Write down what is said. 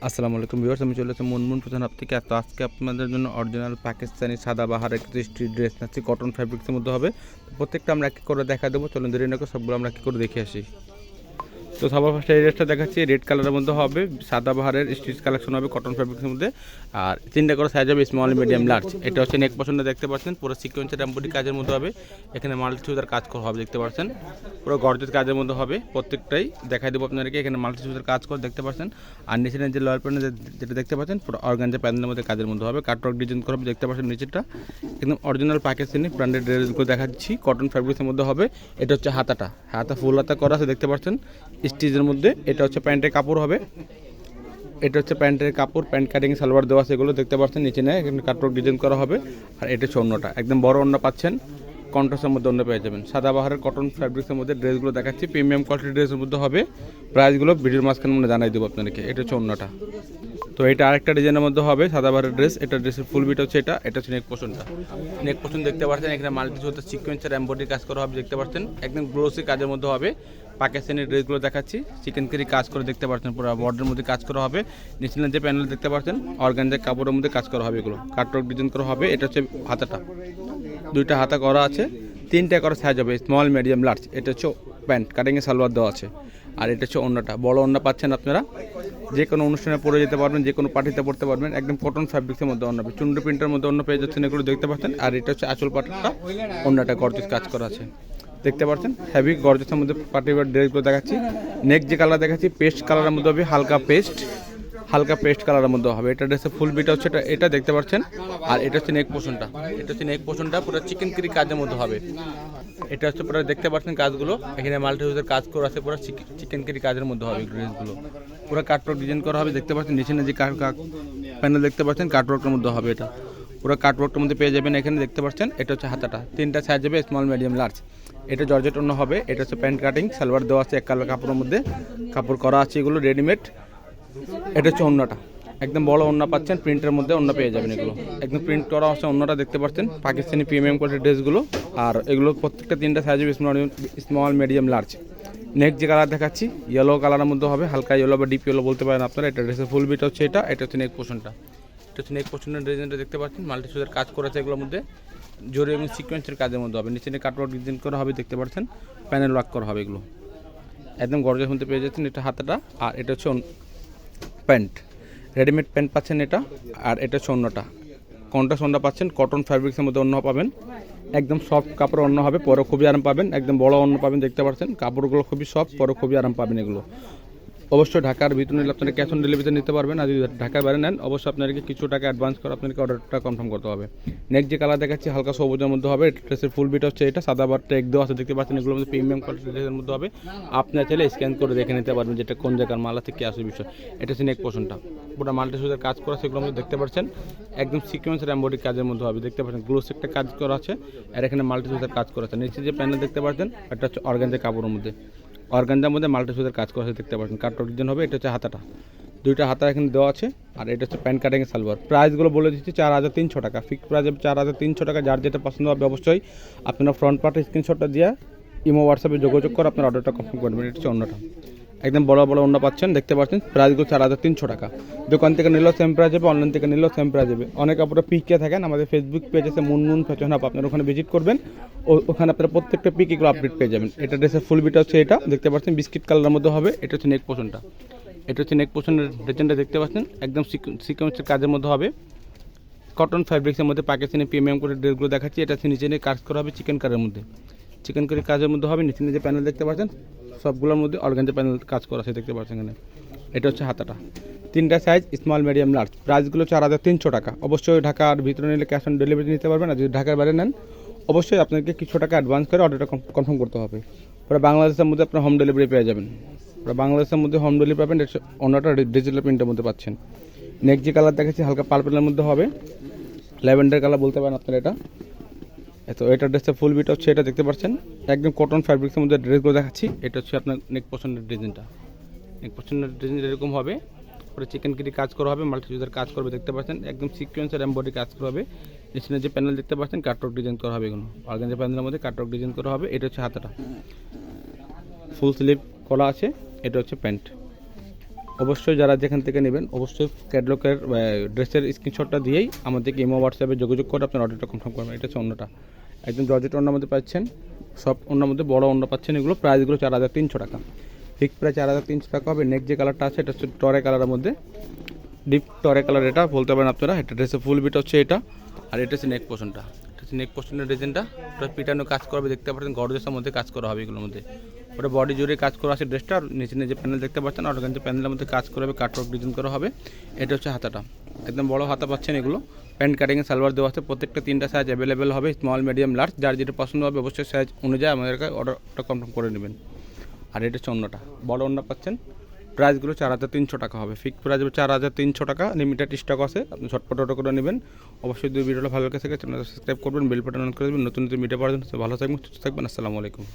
আসসালামু আলাইকুম ভিউয়ার্স, আমি চলে এসেছি মুনমুন প্রধান হাব থেকে। তো আজকে আপনাদের জন্য অরিজিনাল পাকিস্তানি সাদাবাহার একটি স্ট্রিট ড্রেস নাচ্ছি, কটন ফ্যাব্রিক্সের মধ্যে হবে। তো প্রত্যেকটা আমরা এক করে দেখা দেবো, চলুন দেরি না করে সবগুলো আমরা কি করে দেখে আসি। তো সবার ফার্স্টে এই ড্রেসটা দেখাচ্ছি, রেড কালারের মধ্যে হবে, সাদাবাহারের স্টিচ কালেকশন হবে কটন ফ্যাব্রিক্সের মধ্যে। আর তিনটা করে সাইজ হবে, স্মল, মিডিয়াম, লার্জ। এটা হচ্ছে নেক পছন্দ দেখতে পাচ্ছেন, পুরো সিকোয়েন্সের এমব্রয়ডারি কাজের মধ্যে হবে। এখানে মাল্টি সুতার কাজ করা হবে দেখতে পাচ্ছেন, পুরো গর্জেস কাজের মধ্যে হবে। প্রত্যেকটাই দেখাই দেবো আপনাদেরকে। এখানে মাল্টি সুতার কাজ করে দেখতে পাচ্ছেন। আর নিচের যে লোয়ার প্যান্ট যেটা দেখতে পাচ্ছেন, পুরো অর্গানজা প্যান্টের মধ্যে কাজের মধ্যে হবে। কাটওয়ার্ক ডিজাইন করা হবে দেখতে পাচ্ছেন। নিচেরটা একদম অরিজিনাল পাকিস্তানি ব্র্যান্ডেড ড্রেসগুলো দেখাচ্ছি, কটন ফ্যাব্রিক্সের মধ্যে হবে। এটা হচ্ছে হাতাটা, হাতা ফুল হাতা করা আছে দেখতে পাচ্ছেন স্টিচের মধ্যে। এটা হচ্ছে প্যান্টের কাপড় হবে, এটা হচ্ছে প্যান্টের কাপড়, প্যান্ট কাটিং সালোয়ার দেওয়া আছে, এগুলো দেখতে পাচ্ছেন। নিচে নেয় এখানে কাটওয়ার্ক ডিজাইন করা হবে। আর এটা হচ্ছে অন্যটা, একদম বড় অন্য পাচ্ছেন, কন্ট্রাস্টের মধ্যে অন্য পেয়ে যাবেন। সাদাবাহারের কটন ফ্যাব্রিক্সের মধ্যে ড্রেসগুলো দেখাচ্ছি, প্রিমিয়াম কোয়ালিটির ড্রেসের মধ্যে হবে। প্রাইসগুলো ভিডিওর মাঝখানে মনে জানাই দেবো আপনাদেরকে। এটা হচ্ছে অন্যটা। তো এটা আরেকটা ডিজাইনের মধ্যে হবে সাদাবাহারের ড্রেস। এটা ড্রেসের ফুল বিট হচ্ছে এটা হচ্ছে নেক পোর্শনটা। নেক পোর্শন দেখতে পাচ্ছেন, এখানে মাল্টি সুতার সিকোয়েন্সের এমব্রয়ডারি কাজ করা হবে দেখতে পাচ্ছেন, একদম গ্লোসি কাজের মধ্যে হবে। পাকিস্তানি ড্রেসগুলো দেখাচ্ছি, চিকেন কারি কাজ করে দেখতে পাচ্ছেন, পুরো বর্ডারের মধ্যে কাজ করা হবে। নিচে যে প্যানেল দেখতে পাচ্ছেন, অর্গানজা কাপড়ের মধ্যে কাজ করা হবে, এগুলো কাটওয়ার্ক ডিজাইন করা হবে। এটা হচ্ছে হাতাটা, দুইটা হাতা করা আছে, তিনটা করে সাইজ হবে, স্মল, মিডিয়াম, লার্জ। এটা হচ্ছে প্যান্ট কাটিংয়ে সালোয়ার দেওয়া আছে। আর এটা হচ্ছে অন্যটা, বড় অন্য পাচ্ছেন আপনারা, যে কোনো অনুষ্ঠানে পরে যেতে পারবেন, যে কোনো পার্টিতে পড়তে পারবেন। একদম কটন ফ্যাব্রিক্সের মধ্যে অন্য, চুন্ডু প্রিন্টের মধ্যে অন্য পেয়ে যাচ্ছেন, এগুলো দেখতে পাচ্ছেন। আর এটা হচ্ছে আঁচল পাটটা, অন্যটা গর্জেস কাজ করা আছে দেখতে পাচ্ছেন। হেভি গর্জেসের মধ্যে পার্টিওয়ার ড্রেসগুলো দেখাচ্ছি। নেক্সট যে কালার দেখাচ্ছি, পেস্ট কালারের মধ্যে হবে, হালকা পেস্ট কালারের মধ্যে হবে। এটা ড্রেসের ফুল বিটা হচ্ছে এটা দেখতে পাচ্ছেন। আর এটা হচ্ছে নেক পোর্শনটা, পুরো চিকেন কারি কাজের মধ্যে হবে। এটা হচ্ছে পুরো দেখতে পাচ্ছেন কাজগুলো, এখানে মাল্টি ইউজের কাজ করা আছে, পুরো চিকেন কারি কাজের মধ্যে হবে ড্রেসগুলো। পুরো কাটওয়ার্ক ডিজাইন করা হবে দেখতে পাচ্ছেন। নিচে যে প্যানেল দেখতে পাচ্ছেন, কাটওয়ার্কের মধ্যে হবে। এটা পুরো কাটওয়ার্কের মধ্যে পেয়ে যাবেন, এখানে দেখতে পাচ্ছেন। এটা হচ্ছে হাতাটা, তিনটা সাইজ হবে, স্মল, মিডিয়াম, লার্জ। এটা জর্জেট অন্য হবে। এটা হচ্ছে প্যান্ট কাটিং সালোয়ার দেওয়া আছে, এক কালার কাপড়ের মধ্যে কাপড় করা আছে, এগুলো রেডিমেড। এটা হচ্ছে অন্যটা, একদম বড় অন্য পাচ্ছেন, প্রিন্টের মধ্যে অন্য পেয়ে যাবেন। এগুলো একদম প্রিন্ট করা আছে, অন্যটা দেখতে পাচ্ছেন, পাকিস্তানি প্রিমিয়াম কোয়ালিটির ড্রেসগুলো। আর এগুলো প্রত্যেকটা তিনটা সাইজ হবে, স্মল, মিডিয়াম, লার্জ। নেক্সট যে কালার দেখাচ্ছি, ইয়েলো কালারের মধ্যে হবে, হালকা ইয়েলো বা ডিপ ইয়েলো বলতে পারেন আপনারা। এটা ড্রেসের ফুল বিট হচ্ছে এটা হচ্ছে নেক পোর্শনটা। এটা হচ্ছে নেক পোর্শনের ডিজাইনটা দেখতে পাচ্ছেন, মাল্টি সুতার কাজ করেছে এগুলোর মধ্যে, জোরে এবং সিকোয়েন্সের কাজের মধ্যে হবে। নিচে কাটওয়ার্ক ডিজাইন করা হবে দেখতে পাচ্ছেন, প্যানেল ওয়ার্ক করা হবে, এগুলো একদম গর্জের মধ্যে পেয়ে যাচ্ছেন। এটা হাতাটা, আর এটা হচ্ছে প্যান্ট, রেডিমেড প্যান্ট পাচ্ছেন এটা। আর এটা হচ্ছে অন্যটা, কন্ট্রাস্ট অন্য পাচ্ছেন, কটন ফ্যাব্রিক্সের মধ্যে অন্য পাবেন, একদম সফট কাপড় অন্য হবে, পরে খুবই আরাম পাবেন। একদম বড় অন্য পাবেন দেখতে পাচ্ছেন, কাপড়গুলো খুবই সফট, পরে খুবই আরাম পাবেন। এগুলো অবশ্যই ঢাকার ভিতরে নিলে আপনারা ক্যাশ অন ডেলিভারিতে নিতে পারবেন। আর যদি ঢাকার বাইরে নেন, অবশ্যই আপনাদেরকে কিছু টাকা অ্যাডভান্স করে আপনাদেরকে অর্ডারটা কনফার্ম করতে হবে। নেক্সট যে কালার দেখাচ্ছি, হালকা সবুজের মধ্যে হবে। ড্রেসের ফুল বিট হচ্ছে এটা, সাদা বার টেক দেওয়া আছে দেখতে পাচ্ছেন। এগুলোর মধ্যে প্রিমিয়াম কোয়ালিটির ড্রেসের মধ্যে হবে। আপনারা চাইলে স্ক্যান করে দেখে নিতে পারবেন যেটা কোন জায়গার মালা থেকে আসে বিষয়। এটা হচ্ছে নেক পোর্শনটা, পুরো মাল্টি সুতার কাজ করা আছে, এগুলোর মধ্যে দেখতে পাচ্ছেন, একদম সিকোয়েন্সের এমব্রয়ডারি কাজের মধ্যে হবে দেখতে পাচ্ছেন। গ্লোস একটা কাজ করা আছে, আর এখানে মাল্টি সুতার কাজ করা আছে। নিচে যে প্যানেল দেখতে পাচ্ছেন, এটা হচ্ছে অর্গানজা কাপড়ের মধ্যে, অর্গানজার মধ্যে মাল্টি সুতার কাজ করা আছে দেখতে পাচ্ছেন। কাটওয়ার্ক ডিজাইন হবে। এটা হচ্ছে হাতাটা, দুইটা হাতা এখানে দেওয়া আছে। আর এটা হচ্ছে প্যান্ট কাটিং সালোয়ার। প্রাইসগুলো বলে দিচ্ছি 4300 টাকা, ফিক্সড প্রাইস 4300 টাকা। যার যেটা পছন্দ হবে অবশ্যই আপনারা ফ্রন্ট পার্টের স্ক্রিনশটটা দিয়ে ইমো হোয়াটসঅ্যাপে যোগাযোগ করে আপনার অর্ডারটা কনফার্ম করবেন। এটা হচ্ছে অন্যটা, একদম বড় বড় অন্য পাচ্ছেন দেখতে পাচ্ছেন। প্রাইসগুলো 4300 টাকা। দোকান থেকে নিলেও সেম প্রাইস যাবে, অনলাইন থেকে নিলেও সেম প্রাইস যাবে। অনেক আপনারা পিকে থাকেন, আমাদের ফেসবুক পেজ আছে মুনমুন ফ্যাশন হাব, আপনারা ওখানে ভিজিট করবেন, ওখানে আপনারা প্রত্যেকটা পিক এগুলো আপডেট পেয়ে যাবেন। এটা ড্রেসের ফুল বিটা হচ্ছে এটা দেখতে পাচ্ছেন, বিস্কিট কালারের মধ্যে হবে। এটা হচ্ছে নেক পোর্শনটা, এটা হচ্ছে নেক পোর্শনের ডিজাইনটা দেখতে পাচ্ছেন, একদম সিকোয়েন্সের কাজের মধ্যে হবে। কটন ফ্যাব্রিক্সের মধ্যে পাকিস্তানি প্রিমিয়াম করে ড্রেসগুলো দেখাচ্ছি। এটা হচ্ছে নিচে কাজ করা হবে চিকেন কারের মধ্যে, চিকেন কারি কাজের মধ্যে হবে। নিচে যে প্যানেল দেখতে পাচ্ছেন, সবগুলোর মধ্যে অর্গানজা প্যানেল কাজ করা আছে দেখতে পাচ্ছেন এখানে। এটা হচ্ছে হাতাটা, তিনটা সাইজ, স্মল, মিডিয়াম, লার্জ। প্রাইসগুলো 4300 টাকা। অবশ্যই ঢাকার ভিতরে নিলে ক্যাশ অন ডেলিভারি নিতে পারবেন। আর যদি ঢাকার বাইরে নেন, অবশ্যই আপনাকে কিছু টাকা অ্যাডভান্স করে অর্ডারটা কনফার্ম করতে হবে। পুরো বাংলাদেশের মধ্যে আপনার হোম ডেলিভারি পেয়ে যাবেন। পুরো বাংলাদেশের মধ্যে হোম ডেলিভারি পাবেন। অন্যটা ডিজিটাল প্রিন্টের মধ্যে পাচ্ছেন। নেক্সট যে কালার দেখাচ্ছি, হালকা পার্পেলের মধ্যে হবে, ল্যাভেন্ডার কালার বলতে পারেন আপনারা এটা। তো এটা ড্রেসের ফুল বিট হচ্ছে এটা দেখতে পাচ্ছেন, একদম কটন ফ্যাব্রিক্সের মধ্যে ড্রেসগুলো দেখাচ্ছি। এটা হচ্ছে আপনার নেক পছন্দের ডিজাইনটা, নেক পছন্দের ডিজাইন এরকম হবে, পরে চিকেন কারি কাজ করা হবে, মাল্টি সুতার কাজ করবে দেখতে পাচ্ছেন, একদম সিকোয়েন্সের এমব্রয়ডারি কাজ করা হবে। নিচে যে প্যানেল দেখতে পাচ্ছেন, কাটওয়ার্ক ডিজাইন করা হবে, এগুলো অর্গানজা প্যানেলের মধ্যে কাটওয়ার্ক ডিজাইন করা হবে। এটা হচ্ছে হাতাটা, ফুল স্লিভ করা আছে। এটা হচ্ছে প্যান্ট, অবশ্যই যারা যেখান থেকে নেবেন অবশ্যই ক্যাটলগের ড্রেসের স্ক্রিনশটটা দিয়েই আমাদেরকে ইমো হোয়াটসঅ্যাপে যোগাযোগ করে আপনার অর্ডারটা কনফার্ম করবেন। এটা হচ্ছে অন্যটা একদম জর্জেট ওড়নার মধ্যে পাচ্ছেন, সব ওড়নার মধ্যে বড় ওড়না পাচ্ছেন। এগুলো প্রাইসগুলো 4300 টাকা, ফিক্স প্রাইস 4300 টাকা হবে। নেক্সট যে কালারটা আছে এটা হচ্ছে টরে কালারের মধ্যে, ডিপ টরে কালার, এটা বলতে পারেন আপনারা। এটা ড্রেসের ফুল বিট হচ্ছে এটা, আর এটা হচ্ছে নেক পোর্শনটা। এটা হচ্ছে নেক পোর্শনের ডিজাইনটা, ওটা পিটানো কাজ করবে, দেখতে পাচ্ছেন গর্জেসের মধ্যে কাজ করা হবে এগুলোর মধ্যে। ওটা বডি জুড়ে কাজ করা আছে ড্রেসটা, আর নিচে যে প্যানেল দেখতে পাচ্ছেন আর ওখানে যে প্যানেলের মধ্যে কাজ করা হবে, কাটওয়ার্ক ডিজাইন করা হবে। এটা হচ্ছে হাতাটা, একদম বড় হাতা পাচ্ছেন। এগুলো প্যান্ট কাটিংয়ে সালোয়ার দেওয়া আছে, প্রত্যেকটা 3টা সাইজ অ্যাভেলেবেল হবে, স্মল মিডিয়াম লার্জ, যার যেটা পছন্দ হবে অবশ্যই সাইজ অনুযায়ী আমাদেরকে অর্ডারটা কনফার্ম করে নেবেন। আর এটা হচ্ছে অন্যটা, বড় অন্য পাচ্ছেন। প্রাইসগুলো 4300 টাকা হবে, ফিক্স প্রাইস হবে 4300 টাকা, লিমিটেড স্টক আছে, আপনি ঝটপট অর্ডার করে নেবেন। অবশ্যই যদি ভিডিওটা ভালো লেগে থাকে চ্যানেলটা সাবস্ক্রাইব করবেন, বেল বাটন অন করে দেবেন নতুন নতুন ভিডিও পাওয়ার জন্য। ভালো থাকবেন, সুস্থ থাকবেন, আসসালামু আলাইকুম।